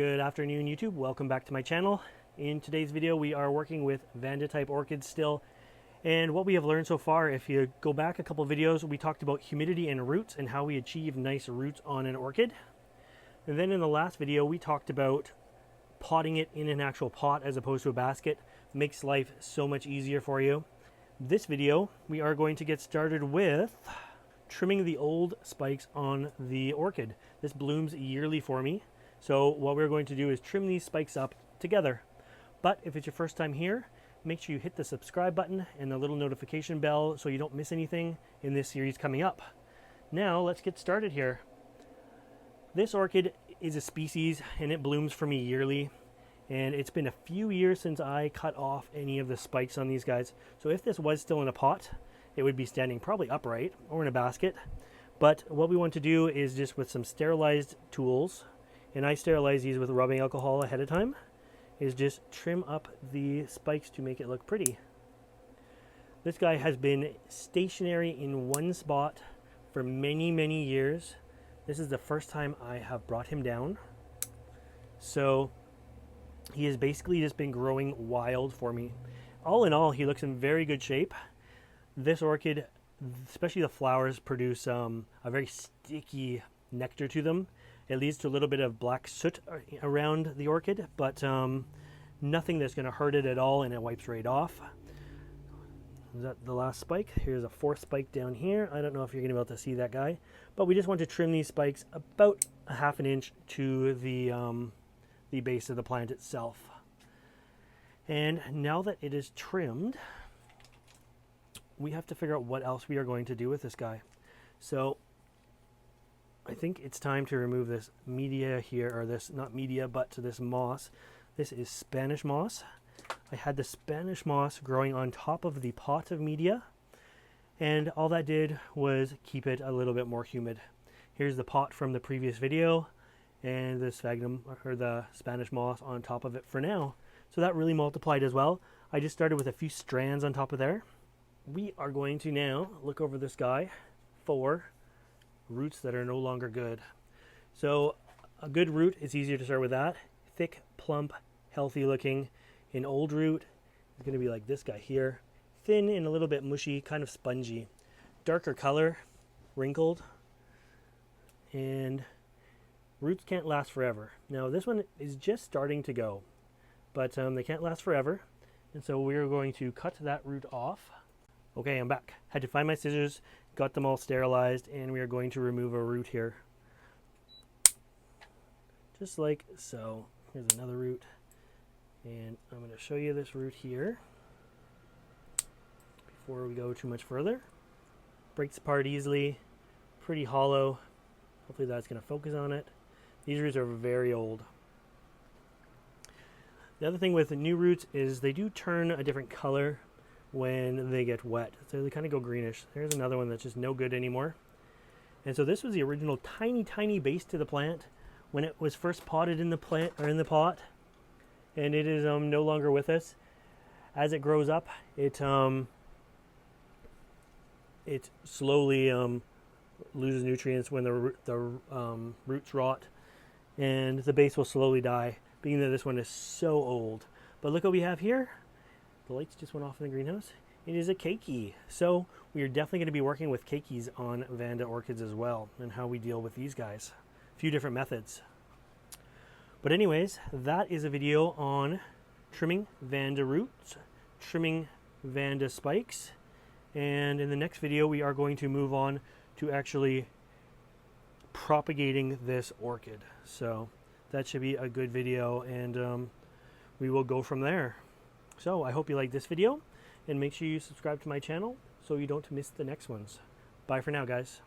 Good afternoon, YouTube. Welcome back to my channel. In today's video, we are working with Vanda type orchids still. And what we have learned so far, if you go back a couple videos, we talked about humidity and roots and how we achieve nice roots on an orchid. And then in the last video, we talked about potting it in an actual pot as opposed to a basket. Makes life so much easier for you. This video, we are going to get started with trimming the old spikes on the orchid. This blooms yearly for me. So what we're going to do is trim these spikes up together. But if it's your first time here, make sure you hit the subscribe button and the little notification bell so you don't miss anything in this series coming up. Now let's get started here. This orchid is a species and it blooms for me yearly. And it's been a few years since I cut off any of the spikes on these guys. So if this was still in a pot, it would be standing probably upright or in a basket. But what we want to do is just with some sterilized tools, and I sterilize these with rubbing alcohol ahead of time, is just trim up the spikes to make it look pretty. This guy has been stationary in one spot for many years. This is the first time I have brought him down. So he has basically just been growing wild for me. All in all, he looks in very good shape. This orchid, especially the flowers, produce a very sticky nectar to them. It leads to a little bit of black soot around the orchid, but nothing that's going to hurt it at all, and it wipes right off. Is that the last spike? Here's a fourth spike down here. I don't know if you're going to be able to see that guy, but we just want to trim these spikes about a half an inch to the base of the plant itself. And now that it is trimmed, we have to figure out what else we are going to do with this guy. So I think it's time to remove this media here, or this, not media, but to this moss. This is Spanish moss. I had the Spanish moss growing on top of the pot of media, and all that did was keep it a little bit more humid. Here's the pot from the previous video, and the sphagnum, or the Spanish moss, on top of it for now. So that really multiplied as well. I just started with a few strands on top of there. We are going to now look over this guy for roots that are no longer good. So a good root, it's easier to start with that. Thick, plump, healthy looking. An old root is going to be like this guy here. Thin and a little bit mushy, kind of spongy. Darker color, wrinkled. And roots can't last forever. Now this one is just starting to go, but they can't last forever. And so we're going to cut that root off. Okay, I'm back. Had to find my scissors, got them all sterilized, and we are going to remove a root here. Just like so. Here's another root. And I'm going to show you this root here before we go too much further. Breaks apart easily, pretty hollow. Hopefully that's going to focus on it. These roots are very old. The other thing with the new roots is they do turn a different color when they get wet. So they kind of go greenish. There's another one that's just no good anymore. And so this was the original tiny base to the plant when it was first potted in the plant, or in the pot, and it is no longer with us. As it grows up, it slowly loses nutrients when the roots rot, and the base will slowly die, being that this one is so old. But look what we have here. The lights just went off in the greenhouse. It is a keiki. So we are definitely going to be working with keikis on Vanda orchids as well, and how we deal with these guys. A few different methods. But anyways, that is a video on trimming Vanda roots, trimming Vanda spikes, and in the next video we are going to move on to actually propagating this orchid. So that should be a good video, and we will go from there. So I hope you like this video, and make sure you subscribe to my channel so you don't miss the next ones. Bye for now, guys.